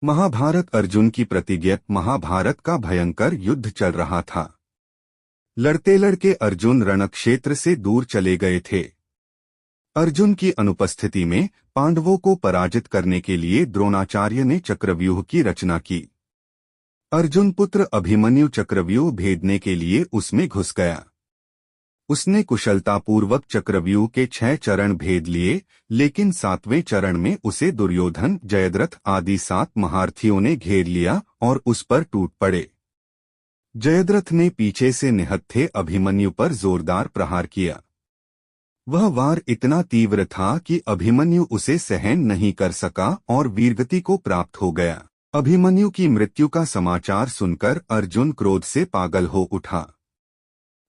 महाभारत अर्जुन की प्रतिज्ञा। महाभारत का भयंकर युद्ध चल रहा था। लड़ते लड़के अर्जुन रणक्षेत्र से दूर चले गए थे। अर्जुन की अनुपस्थिति में पांडवों को पराजित करने के लिए द्रोणाचार्य ने चक्रव्यूह की रचना की। अर्जुन पुत्र अभिमन्यु चक्रव्यूह भेदने के लिए उसमें घुस गया। उसने कुशलतापूर्वक चक्रव्यूह के 6 चरण भेद लिए, लेकिन 7वें चरण में उसे दुर्योधन, जयद्रथ आदि 7 महारथियों ने घेर लिया और उस पर टूट पड़े। जयद्रथ ने पीछे से निहत्थे अभिमन्यु पर जोरदार प्रहार किया। वह वार इतना तीव्र था कि अभिमन्यु उसे सहन नहीं कर सका और वीरगति को प्राप्त हो गया। अभिमन्यु की मृत्यु का समाचार सुनकर अर्जुन क्रोध से पागल हो उठा।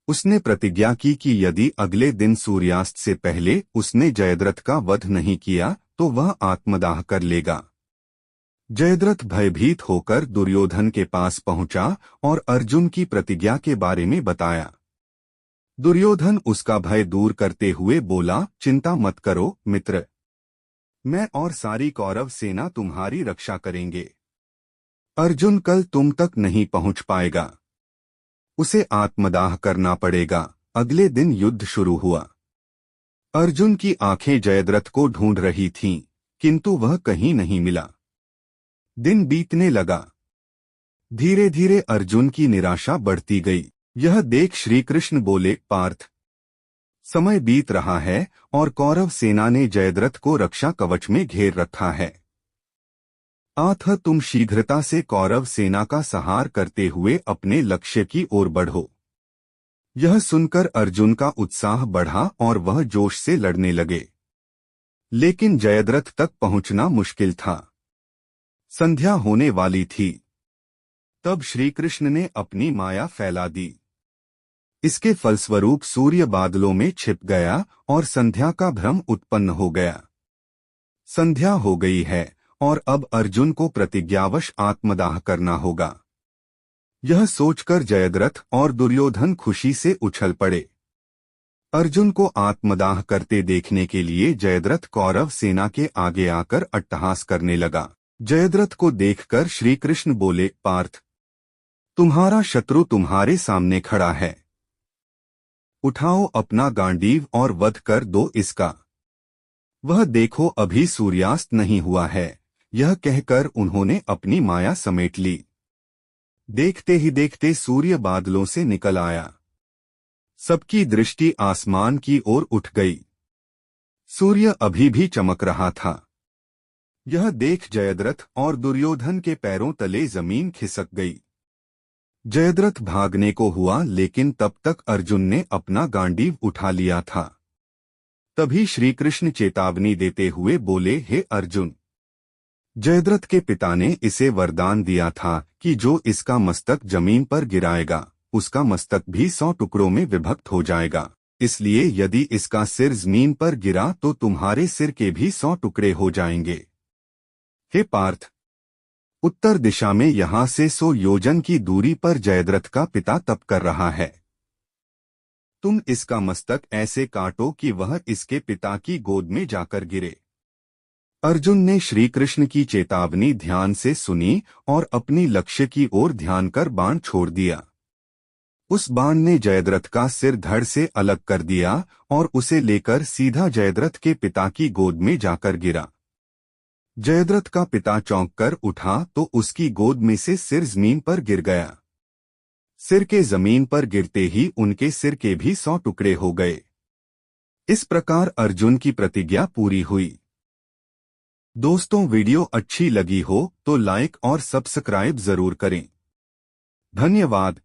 उसने प्रतिज्ञा की कि यदि अगले दिन सूर्यास्त से पहले उसने जयद्रथ का वध नहीं किया तो वह आत्मदाह कर लेगा। जयद्रथ भयभीत होकर दुर्योधन के पास पहुंचा और अर्जुन की प्रतिज्ञा के बारे में बताया। दुर्योधन उसका भय दूर करते हुए बोला, चिंता मत करो मित्र, मैं और सारी कौरव सेना तुम्हारी रक्षा करेंगे। अर्जुन कल तुम तक नहीं पहुंच पाएगा, उसे आत्मदाह करना पड़ेगा। अगले दिन युद्ध शुरू हुआ। अर्जुन की आंखें जयद्रथ को ढूंढ रही थीं, किंतु वह कहीं नहीं मिला। दिन बीतने लगा। धीरे धीरे अर्जुन की निराशा बढ़ती गई। यह देख श्री कृष्ण बोले, पार्थ, समय बीत रहा है और कौरव सेना ने जयद्रथ को रक्षा कवच में घेर रखा है। अतः तुम शीघ्रता से कौरव सेना का संहार करते हुए अपने लक्ष्य की ओर बढ़ो। यह सुनकर अर्जुन का उत्साह बढ़ा और वह जोश से लड़ने लगे, लेकिन जयद्रथ तक पहुंचना मुश्किल था। संध्या होने वाली थी। तब श्री कृष्ण ने अपनी माया फैला दी। इसके फलस्वरूप सूर्य बादलों में छिप गया और संध्या का भ्रम उत्पन्न हो गया। संध्या हो गई है और अब अर्जुन को प्रतिज्ञावश आत्मदाह करना होगा। यह सोचकर जयद्रथ और दुर्योधन खुशी से उछल पड़े। अर्जुन को आत्मदाह करते देखने के लिए जयद्रथ कौरव सेना के आगे आकर अट्टहास करने लगा। जयद्रथ को देखकर श्री कृष्ण बोले, पार्थ, तुम्हारा शत्रु तुम्हारे सामने खड़ा है। उठाओ अपना गांडीव और वध कर दो इसका। वह देखो अभी सूर्यास्त नहीं हुआ है। यह कहकर उन्होंने अपनी माया समेट ली। देखते ही देखते सूर्य बादलों से निकल आया। सबकी दृष्टि आसमान की ओर उठ गई। सूर्य अभी भी चमक रहा था। यह देख जयद्रथ और दुर्योधन के पैरों तले जमीन खिसक गई। जयद्रथ भागने को हुआ, लेकिन तब तक अर्जुन ने अपना गांडीव उठा लिया था। तभी श्री कृष्ण चेतावनी देते हुए बोले, हे अर्जुन, जयद्रथ के पिता ने इसे वरदान दिया था कि जो इसका मस्तक जमीन पर गिराएगा उसका मस्तक भी 100 टुकड़ों में विभक्त हो जाएगा। इसलिए यदि इसका सिर जमीन पर गिरा तो तुम्हारे सिर के भी 100 टुकड़े हो जाएंगे। हे पार्थ, उत्तर दिशा में यहाँ से 100 योजन की दूरी पर जयद्रथ का पिता तप कर रहा है। तुम इसका मस्तक ऐसे काटो कि वह इसके पिता की गोद में जाकर गिरे। अर्जुन ने श्री कृष्ण की चेतावनी ध्यान से सुनी और अपनी लक्ष्य की ओर ध्यान कर बाण छोड़ दिया। उस बाण ने जयद्रथ का सिर धड़ से अलग कर दिया और उसे लेकर सीधा जयद्रथ के पिता की गोद में जाकर गिरा। जयद्रथ का पिता चौंक कर उठा तो उसकी गोद में से सिर जमीन पर गिर गया। सिर के जमीन पर गिरते ही उनके सिर के भी 100 टुकड़े हो गए। इस प्रकार अर्जुन की प्रतिज्ञा पूरी हुई। दोस्तों, वीडियो अच्छी लगी हो तो लाइक और सब्सक्राइब जरूर करें। धन्यवाद।